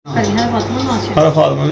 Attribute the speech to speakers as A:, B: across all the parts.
A: हर फातमा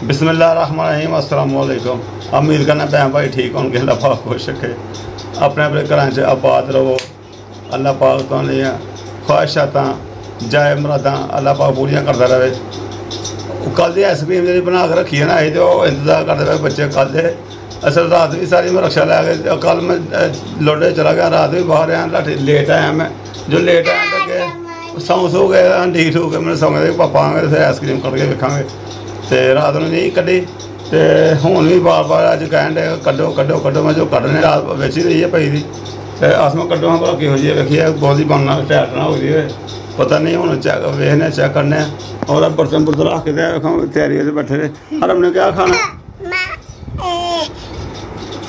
A: बिस्मिल्लाहिर्रहमानिर्रहीम अस्सलाम वालेकुम। उम्मीद करना भैन भाई ठीक होंगे, अल्लाह पाक खुश रखे, अपने अपने घर च आबाद रहो। अल्लाह पाक तो ख्वाहिशात जाए मुरादां अल्लाह पाक पूरियां करता रहे। कल की आइसक्रीम जी बना के रखी है ना, तो इंतजार करते पे बच्चे। कल दे असल रात भी सारी मैं रक्षा लैके कल मैं लोडे चला गया, रात भी बाहर आया, लाठी लेट आया। मैं जो लेट आया तो सौ गए ठीक ठूक के मैंने सौ गए पापा आएंगे तो फिर आइसक्रीम कट के वेखांगे। तो रात में नहीं कड्ढी, तो हूँ भी बार बार अज कहन डे कड्ढो कड्ढो कड्ढो। मैं जो कड्ढने रात बिच ही रही है पई दी, तो अस मैं कड्ढो हाँ भला किहो जी वेखिए बहुत ही बनना टैट ना हो गई है, पता नहीं हूँ चेक वेखने चेक करने। और बर्तन बुर्तन रख के वेखा तैयारी से बैठे रहे। हर हमने क्या खाना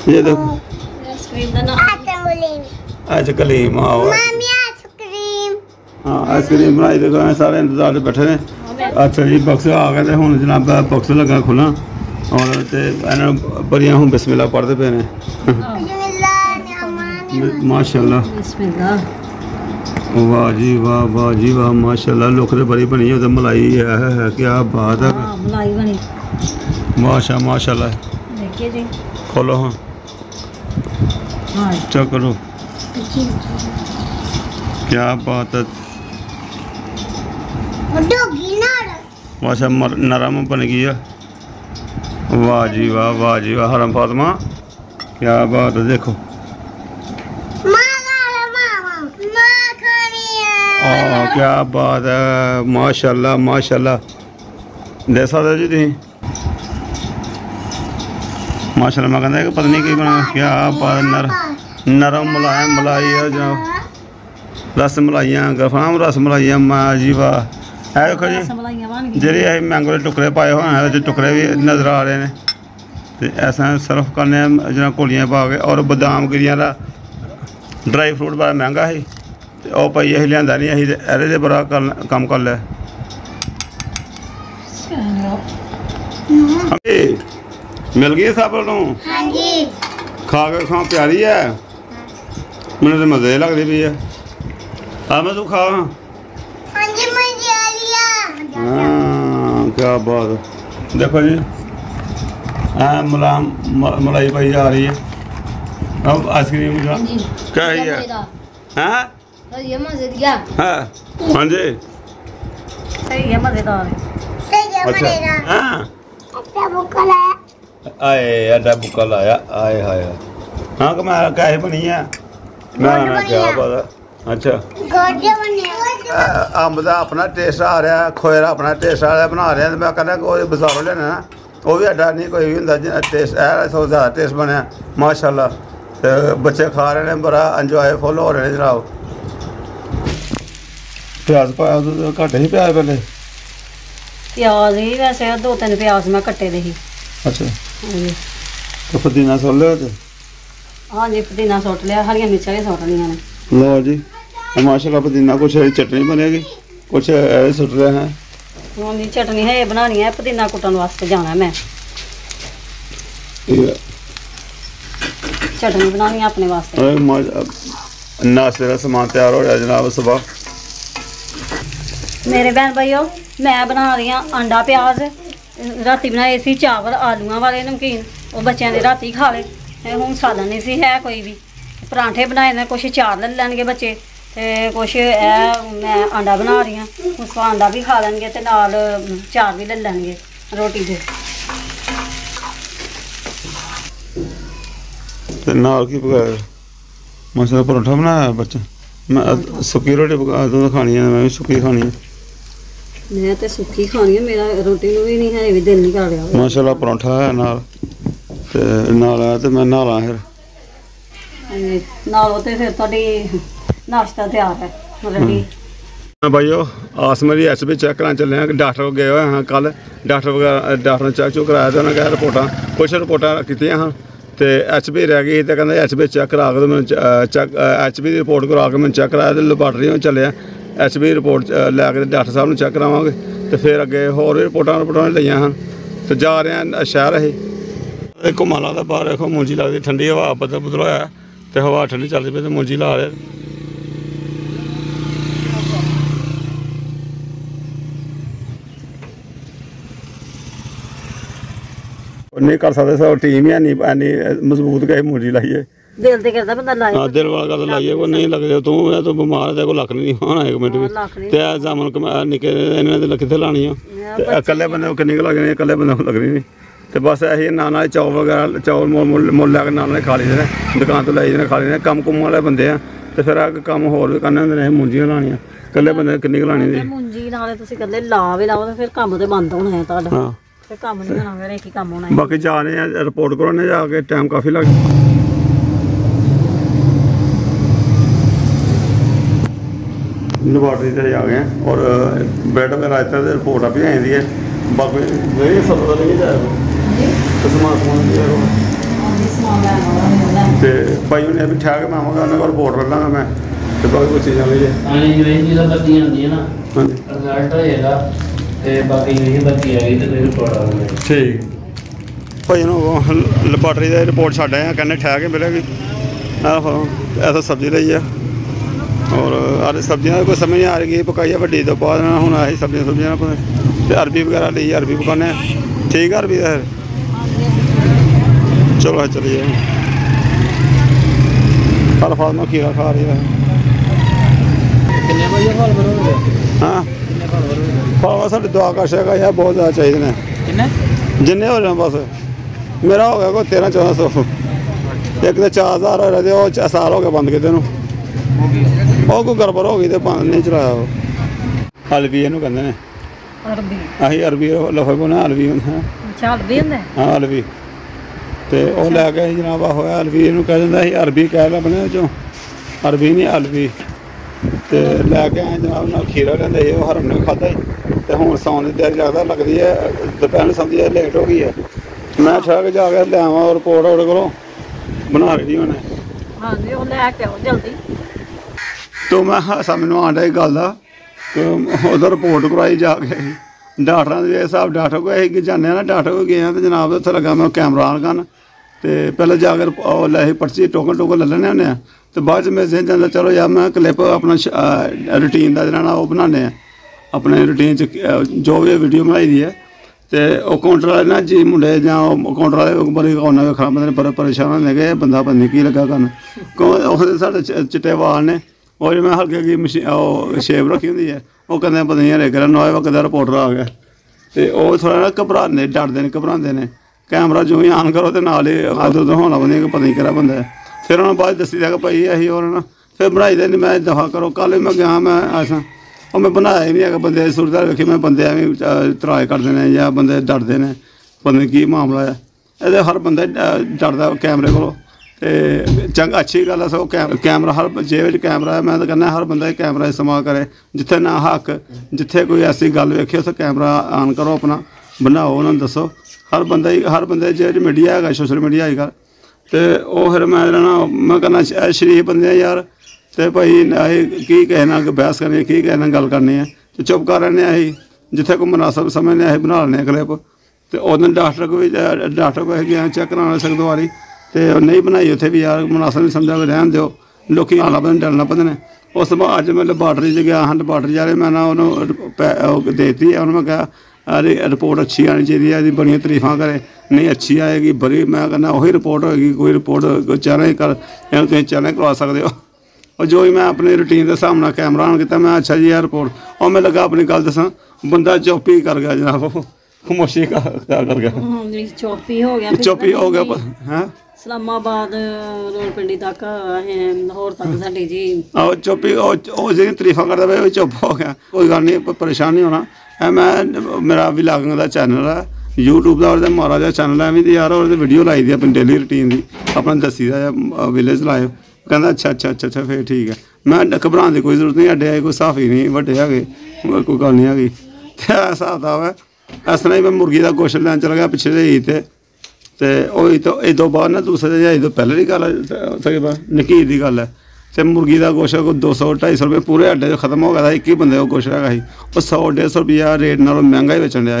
A: ये देखो अच्छा कलीम हाँ आइसक्रीम बनाई देखो सारे इंतजार से बैठे ने। अच्छा जी बक्स आ गए तो हूँ जनाब बक्स लगा खुला और बड़िया हूँ बिस्मिल्लाह पढ़ते पे ने माशाल्लाह। वाह जी वाह वाह जी वाह माशाल्लाह। लोकरे बड़ी बनी है, मलाई है क्या बात है, मलाई बनी माशाल्लाह। देखिए जी खोलो हाँ चेक करो क्या बात है माशा नरम बन गई है। वाह जी वाह हरम फातिमा क्या बात है। देखो क्या बात है माशाल्लाह माशाल्लाह। दे सकते जी तुम माशाल्लाह। मैं कहता कि पता नहीं की बना क्या बात नरम मुलायम मलाई है जनाब। रस मलाइयाँ गफाम रस मलाइयाँ माँ जी वाह। है देखो जी जेह्ड़े अस मैंगो के टुकड़े पाए हुए हैं, टुकड़े भी नज़र आ रहे हैं। तो ऐसा सर्फ करने जनाब कोलियाँ पा के। और बदाम गिरियां का ड्राई फ्रूट बड़ा महंगा है, तो वह भाई अं लिया नहीं अं एह्दे बड़ा कम कर लिया। मिल गई सब खा के खा प्यारी है, मैंने तो मजे लगती पी है। हाँ मैं तू खा हाँ क्या बात है। देखो जी मुलायम मलाई पाई जा रही है। अब आइसक्रीम क्या है हाँ हाँ जी मजेदार आए अड्डा बुक्का लाया आए हाय हाँ कमाल कैसे बनी है मैं क्या पता। अच्छा अंब का अपना टेस्ट आ रहा, खोए का अपना टेस्ट आ रहा बना रहे हैं। मैं कहना कोई बजारों लेना ना वो भी अड्डा नहीं कोई भी होंगे टेस्ट है सौ ज़्यादा टेस्ट बनया माशाल्लाह। तो बच्चे खा रहे हैं बड़ा इंजॉय फुल हो रहे हैं जनाब। प्याज पाया तो घट ही प्याज पहले
B: प्याज ही वैसे 2-3 प्याज मैं कट्टे दे ही।
A: अच्छा तो पुदीना सुट लिया तो
B: हाँ जी पुदीना सुट लिया, हरियां मिर्चां भी सुट लिया ने।
A: लो जी माशाल्लाह पुदीना कुछ चटनी बनेगी कुछ सुट रहे हैं।
B: हाँ जी चटनी है बनानी है, पुदीना कुटन वास्ते जाना है मैं चटनी बनानी है अपने वास्ते।
A: नाश्ते का सामान तैयार हो रहा है जनाब सुबह।
B: मेरे बहन भाइयों मैं बना रही हूँ अंडा प्याज। राती बनाए सी चावल आलूआं वाले नमकीन, वो बच्चों ने राती खा ले। हूँ सालन नहीं सी है कोई भी। परांठे बनाए ने कुछ चार ले लैनगे बच्चे, तो कुछ मैं अंडा बना रही हूँ उसको अंडा भी खा लेंगे तो नाल चार भी ले लैनगे रोटी दे।
A: नाल की पकाया माशाल्लाह परोठा बनाया बच्चा। मैं सुक्की रोटी पका दूँ खानी है, मैं भी सुक्की खानी है।
B: मैं तो सुक्की खानी है, मेरा रोटी भी नहीं है भी दिल नहीं कर रहा
A: माशाल्लाह। परोठा है नाल ते नाल है तो मैं नाला फिर
B: नाल तो फिर थोड़ी नाश्ता तैयार है रेडी।
A: भाइयों आस मेरी एच बी चेक कराने चले हैं। डॉक्टर को गए हुए हाँ कल डॉक्टर ने चेक चुक कराया तो उन्हें कहा रिपोर्टा कुछ रिपोर्टा की हाँ तो एच बी रह गई तो कहते एच बी चेक करा के मैं चेक एच बी की रिपोर्ट करा के मैंने चेक कराया तो लैबार्टरी चले एच बी रिपोर्ट लैके डॉक्टर साहब ने चेक करावे तो फिर अगे होर भी रिपोर्टा लिया हैं। तो जा रहे हैं शहर अं घूमन लगता बाहर देखो मुंजी लगती ठंडी हवा बदल बुदल होया तो हवा ठंडी चलती पी तो मुंजी ला रहे। नहीं कर सकते सो टीम ही नहीं मजबूत गए मुंजी लाइए
B: दिल ते करदा बंदा लाए
A: हाँ दिल वाला कर लाइए को नहीं लगदे तू है तो बीमार है को लख नहीं होना एक मिनट भी ते जामन निके इन्हां दे किथे लानी आ इकल्ले बंदे को किन्नी लगनी इकल्ले बंदे को लगनी नहीं ते बस यही नाना चौल वगैरह चौल मुल लैके नाना खा लीदे ने दुकान तो लाई खा लीदे कम कुम वाले बंदे आ ते फिर कम होर भी करने होंदे ने मुंजियां लानियां इकल्ले बंदे किन्नी लानी दी
B: मुंजी नाले तुसीं कल्ले ला भी लाओ ते फिर कम ते बंद होना है तुहाडा
A: हाँ
B: फिर कम नहीं होना फिर एक ही कम होना है
A: बाकी जा रहे हैं रिपोर्ट कराने जाके टाइम काफ़ी लग लेबॉर्टरी से आ गए हैं और बेड वगैरह इतना रिपोर्ट अभी आई दी है बाकी वही सब पता नहीं जाएगा समान तो भाई उन्हें अभी ठहर के मैं आवागा उन्हें रिपोर्ट कर लाँगा मैं तो बाकी कुछ चीज़ें ली है
C: हाँ जी वही चीज़ बत्ती आती है ना रिजल्ट होएगा ਤੇ ਬਾਕੀ ਇਹ ਬੱਤੀ ਆ ਗਈ ਤੇ ਫਿਰ ਰਿਪੋਰਟ ਆਉਣੀ
A: ठीक भाई लेबॉर्टरी की रिपोर्ट छड्ड आए कहने ठहर के मिलेगी आहो ऐसा सब्जी ली है और अरे सब्जियां कोई समझ नहीं आ रही पकाई है वड्डी तो बाद हूँ अं सब्जियां सुब्जियां तो अरबी वगैरह ली अरबी पकाने ठीक है अरबी फिर चलो चलिए फल फल में खीरा खा रही है
C: ਕਿੰਨੇ ਵਜੇ ਫਲ ਭਰੋਗੇ
A: हाँ
C: ਕਿੰਨੇ ਫਲ ਭਰੋਗੇ
A: फल साढ़े दुआ कर शेगा यार बहुत ज़्यादा चाहिए ने
C: ਕਿੰਨੇ
A: जिन्ने हो रहे बस मेरा हो गया कोई 1300-1400 एक तो 4000 हो रहे थे वो साल हो गया बंद किते वो कोई गड़बड़ हो गई तो बंद नहीं चलाया वो अलवी इनू कहते हैं
B: अरबी
A: अही अरबी लफे बोने अलवी होंगे
B: ਚੱਲ ਵੀ ਹੁੰਦਾ
A: हाँ अलवी तो वह लैके जनाब होया अलवी इनू कह दिंदा सी अरबी कह लै अपने चो अरबी नहीं अलवी तो लैके आए जनाब ना खीरा लेंदे वो हरम ने खादा तो हूँ सौन की तैयारी लगती है दोपहर समझी लेट हो गई है मैं ठहर के जाके ले आवा रिपोर्ट ओह्दे कोलों बना रही उन्हें
B: हाँ जी वो लैके आओ जल्दी
A: तो मैं हासा मैनू आंडा गल का उधर रिपोर्ट करवाई जाके डॉक्टर के हिसाब डॉक्टर को अं जाने ना डॉक्टर को गए तो जनाब उत्थे लगा मैं कैमरा ऑन करन तो पहले जाकर लै पर्ची टोकन टोकन ले लैने होंने तो बाद में जाता चलो यार मैं क्लिप अपना रूटीन का जरा वो बनाने अपने रूटीन जो भी वीडियो बनाई दी है तो वह काउंटर वाले ना जी मुंडे जां काउंटर वाले बड़ी औना वेखना बंदे पर परेशान होंगे कि बंदा पता नहीं की लगा करन साढ़े चिट्टे वाल ने और मैं हल्के की मशीन शेप रखी होंगी है वो कहते पता नहीं हरे कर 9 वक्त का रिपोर्टर आ गया तो वह थोड़ा ना घबराते डरते घबराते हैं कैमरा जो ही ऑन करो तो नाल ही उधर होना पता नहीं पता नहीं करा बंदा है फिर उन्होंने बाद दसी दिया कि भाई अही और ना फिर बनाई देनी मैं दफा करो कल मैं गया मैं ऐसा और मैं बनाया ही नहीं है बंदे की सूरत वेखी मैं बंदे एवं तराए करते हैं या बंदे डरते हैं पता नहीं की मामला है ये हर बंदा डरदा कैमरे को चंगा अच्छी गल है सो कैमरा हर जेब कैमरा है मैं तो कहना हर बंदा कैमरा इस्तेमाल करे जिथे ना हक जिथे कोई ऐसी गल वेखी उत्थे कैमरा ऑन करो अपना बनाओ उन्होंने दसो हर बंदे जेब मीडिया है सोशल मीडिया अजकल तो फिर मैं कहना शरीफ बंदे यार तो भाई की कहना बहस करनी की कहना गल करनी है तो चुप कर रहे अं जिथे कोई मुनासब समझने अं बना लें क्लिप तो उस दिन डॉक्टर को भी गया चेक कराना सकदवारी तो नहीं बनाई उत्थे भी यार मुनासब नहीं समझा भी रहन दो लोग आना पता डरना पता ने उस बाद अज मैं लैबार्टरी गया हाँ लैबार्टरी वाले मैं ना उन्होंने देती है उन्होंने मैं कहा अरे रिपोर्ट अच्छी आनी चाहिए है बड़िया तरीफा करे नहीं अच्छी आएगी बड़ी मैं कहना वही रिपोर्ट होएगी कोई रिपोर्ट चैनल कर तुम चैनल करवा सकते हो और जो ही मैं अपनी रूटीन के हिसाब से कैमरा ऑन किया मैं अच्छा जी यह रिपोर्ट और मैं लगा अपनी गल दसा बंदा चुप ही कर गया जनाब खामोशी कर गया
B: चौपी हो गया
A: चुप ही हो गया हैं
B: इस्लामाबाद रोलपिंडी तक लाहौर तक साडी जी
A: आओ चुप ही जी तरीफा करता भाई चुप हो गया कोई गल नहीं परेशान नहीं होना है मैं मेरा व्लॉगिंग का चैनल है यूट्यूब का और महाराजा चैनल है भी यार और वीडियो लाई दी अपनी डेली रूटीन की अपना दसी का विलेज लाए कहना अच्छा फिर ठीक है मैं घबराने की कोई जरूरत नहीं अड्डे आए कोई साफी नहीं वड्डे है कोई गल नहीं हैगी तो हिसाब किताब है इस तरह ही मैं मुर्गी का गोश्त लैन चला गया पिछले ईद तो इस तो बाद ना दूसरे ईद तो पहले की गल है नकीर की गल है तो मुर्गी का गोश्त कोई 200-250 रुपये पूरे अड्डे खत्म हो गया था एक ही बंदे को गोश्त है वो 100-150 रुपया रेट नालों महंगा ही बेचन दिया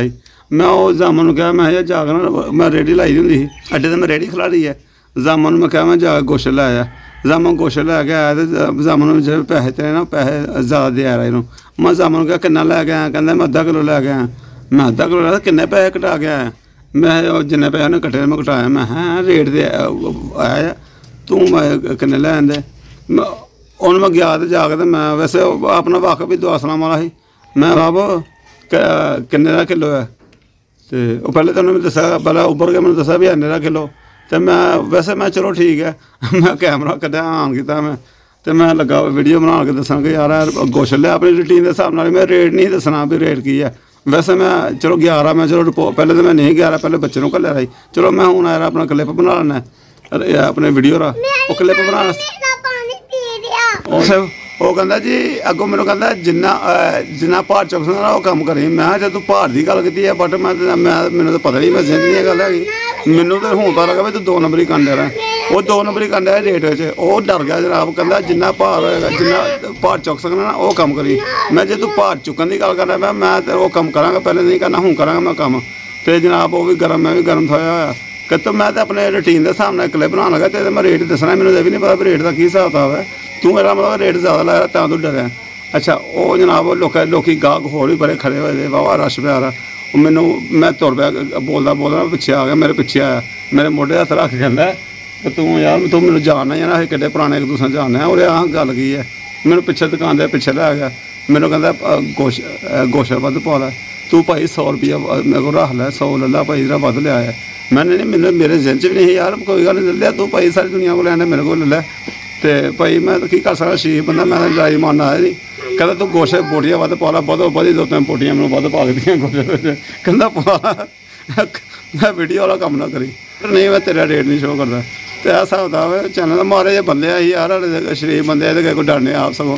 A: मैं वो जामन कहा मैं जाकर मैं रेडी लाई दी होंगी अड्डे तो मैं रेडी खिला रही है जामन मैं कहा मैं जाकर गोश्त लै आया जामन गोश्त लैके आया तो जामन जो पैसे तेरे ना पैसे ज़्यादा दे आ रहे मैं जामन कहा किन्ना लैके आया कहना मैं 1/2 किलो लैके आया मैं 1/2 किलो लाया किन्ने पैसे कटा के आया मैं जिन्ने पैसे उन्हें कट्टे मैं घटाया मैं रेट दे आया तू मैं किन्ने लै आंदे हूँ मैं गया तो जाके तो मैं वैसे अपना वाकफ भी दुआ सलाम वाला ही मैं बाबो किन्ने का किलो है तो पहले तो उन्होंने दसा पहले उबर के मैंने दसा भी इन्ने का किलो तो मैं वैसे मैं चलो ठीक है मैं कैमरा कड्ढिया ऑन किया मैं लगा वीडियो बना के दसा कि यार गोश्त लिया अपनी रूटीन के हिसाब नाल मैं रेट नहीं दसना भी रेट की है वैसे मैं चलो 11 मैं चलो पहले तो मैं नहीं 11 पहले बच्चे को घल्लिया रही चलो मैं हूँ यार अपना क्लिप बना लेना अपने वीडियो रा वो क्लिप बना ਉਹ ਕਹਿੰਦਾ ਜੀ ਅੱਗੋਂ ਮੈਨੂੰ ਕਹਿੰਦਾ ਜਿੰਨਾ ਭਾਰ ਚੁੱਕ ਸਕਦਾ ਉਹ ਕੰਮ ਕਰੀ ਮੈਂ ਕਿਹਾ ਜਦ ਤੂੰ ਭਾਰ ਦੀ ਗੱਲ ਕੀਤੀ ਹੈ ਬਟ ਮੈਨੂੰ ਤਾਂ ਪਤਾ ਨਹੀਂ ਮੈਂ ਜ਼ਿੰਦਗੀ ਇਹ ਗੱਲ ਹੈਗੀ ਮੈਨੂੰ ਤਾਂ ਹੁਣ ਪਤਾ ਲੱਗਾ ਵੀ ਤੂੰ 2 ਨੰਬਰੀ ਕੰਡਾ ਰਿਹਾ ਉਹ 2 ਨੰਬਰੀ ਕੰਡਾ ਰੇਟ ਵਿੱਚ ਉਹ ਡਰ ਗਿਆ ਜਨਾਬ ਕਹਿੰਦਾ ਜਿੰਨਾ ਭਾਰ ਹੋਏਗਾ ਜਿੰਨਾ ਭਾਰ ਚੁੱਕ ਸਕਦਾ ਨਾ ਉਹ ਕੰਮ ਕਰੀ ਮੈਂ ਜੇ ਤੂੰ ਭਾਰ ਚੁੱਕਣ ਦੀ ਗੱਲ ਕਰਦਾ ਮੈਂ ਤੇ ਉਹ ਕੰਮ ਕਰਾਂਗਾ ਪਹਿਲੇ ਨਹੀਂ ਕਰਨਾ ਹੁਣ ਕਰਾਂਗਾ ਮੈਂ ਕੰਮ ਫਿਰ ਜਨਾਬ ਉਹ ਵੀ ਗਰਮ ਮੈਂ ਵੀ ਗਰਮ ਥੋਇਆ ਹੋਇਆ ਕਿ ਮੈਂ ਤਾਂ ਆਪਣੇ ਰੂਟੀਨ ਦੇ ਹਿਸਾਬ ਨਾਲ ਕਲਿੱਪ ਬਣਾਉਣ ਲੱਗਾ ਤੇ ਮੈਂ ਰੇਟ ਦੱਸਣਾ ਮੈਨੂੰ ਇਹ ਵੀ ਨਹੀਂ ਪਤਾ ਵੀ ਰੇਟ ਦਾ ਕੀ ਹਿਸਾਬ ਕਿਤਾਬ ਹੈ ਤੂੰ ਮੇਰਾ ਮਤਲਬ ਰੇਟ ਜ਼ਿਆਦਾ ਲਾਇਆ ਤਾਂ ਤੂੰ ਡਰਿਆ ਅੱਛਾ ਉਹ ਜਨਾਬ ਲੋਕੀ ਗਾਹਕ ਹੋਰ ਵੀ ਬੜੇ ਖੜੇ ਹੋਏ ਨੇ ਵਾਵਾ ਰਸ਼ ਪਿਆ ਰਾ ਉਹ ਮੈਨੂੰ ਮੈਂ ਤੁਰ ਪਿਆ ਬੋਲਦਾ ਪਿੱਛੇ ਆ ਗਿਆ ਮੇਰੇ ਪਿੱਛੇ ਆਇਆ ਮੇਰੇ ਮੋਢੇ ਹੱਥ ਰੱਖ ਕੇ ਕਹਿੰਦਾ ਕਿ ਤੂੰ ਯਾਰ ਤੂੰ ਮੈਨੂੰ ਜਾਣਦਾ ਯਾਰ ਅਸੀਂ ਕਿੱਡੇ ਪੁਰਾਣੇ ਇੱਕ ਦੂਸਰੇ ਜਾਣਦੇ ਉਹਦੇ ਆਹ ਗੱਲ ਕੀ ਹੈ ਮੈਨੂੰ ਪਿੱਛੇ ਦੁਕਾਨ ਦੇ ਪਿੱਛੇ ਲੈ ਗਿਆ ਮੈਨੂੰ ਕਹਿੰਦਾ ਗੋਸ਼ਾ ਵੱਧ ਪਾ ਲੈ ਤੂੰ ਭਾਈ 100 ਰੁਪਈਆ ਮੇਰੇ ਕੋਲ ਰੱਖ ਲੈ 100 ਲੈ ਲਾ ਭਾਈ ਜਿਹੜਾ ਵੱਧ ਲਿਆ ਹੈ मैंने नहीं मैंने मेरे जिन च भी नहीं यार कोई गल नहीं ले लिया तू भाई सारी दुनिया को लैंदे मेरे को ले लै तो भाई मैं की कर सकता शरीफ बंदा मैं लड़ाई मारना आया नहीं कहता तू गोशे बोटियां वध पा ला बधो बधी 2-3 पोटियां मैंने वध पा दित्तियां गोशे कहता पा मैं वीडियो वाला काम ना करी नहीं मैं तेरा रेट नहीं शो करता तो ऐसा होता है चैनल मारे जे बंदे ही यार शरीफ बंदे कोई डरने आप सगों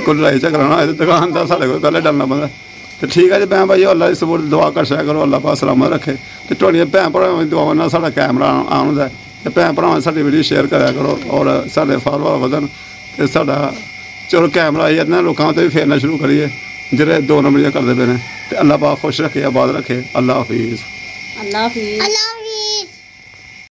A: कोई लड़ाई झगड़ा ना दुकान का साढ़े को पहले डरना पौंदा तो ठीक है जी भैन भाई अल्लाह की सपोर्ट दुआ कर छाया करो अल्लाह पाक सलामत रखे तो तुहाड़ियां भैन भरावां दी दुआवां नाल साडा कैमरा आउंदा ते भैन भरावां साडी वीडियो शेयर करा करो और साडे फॉलोअर वधन ते साडा चलो कैमरा इन्हां लोकां ते भी फेरना शुरू करिए जेह्ड़े 2 नंबरियां करदे पे ने ते अल्लाह पाक खुश रखे आबाद रखे अल्लाह हाफिज़।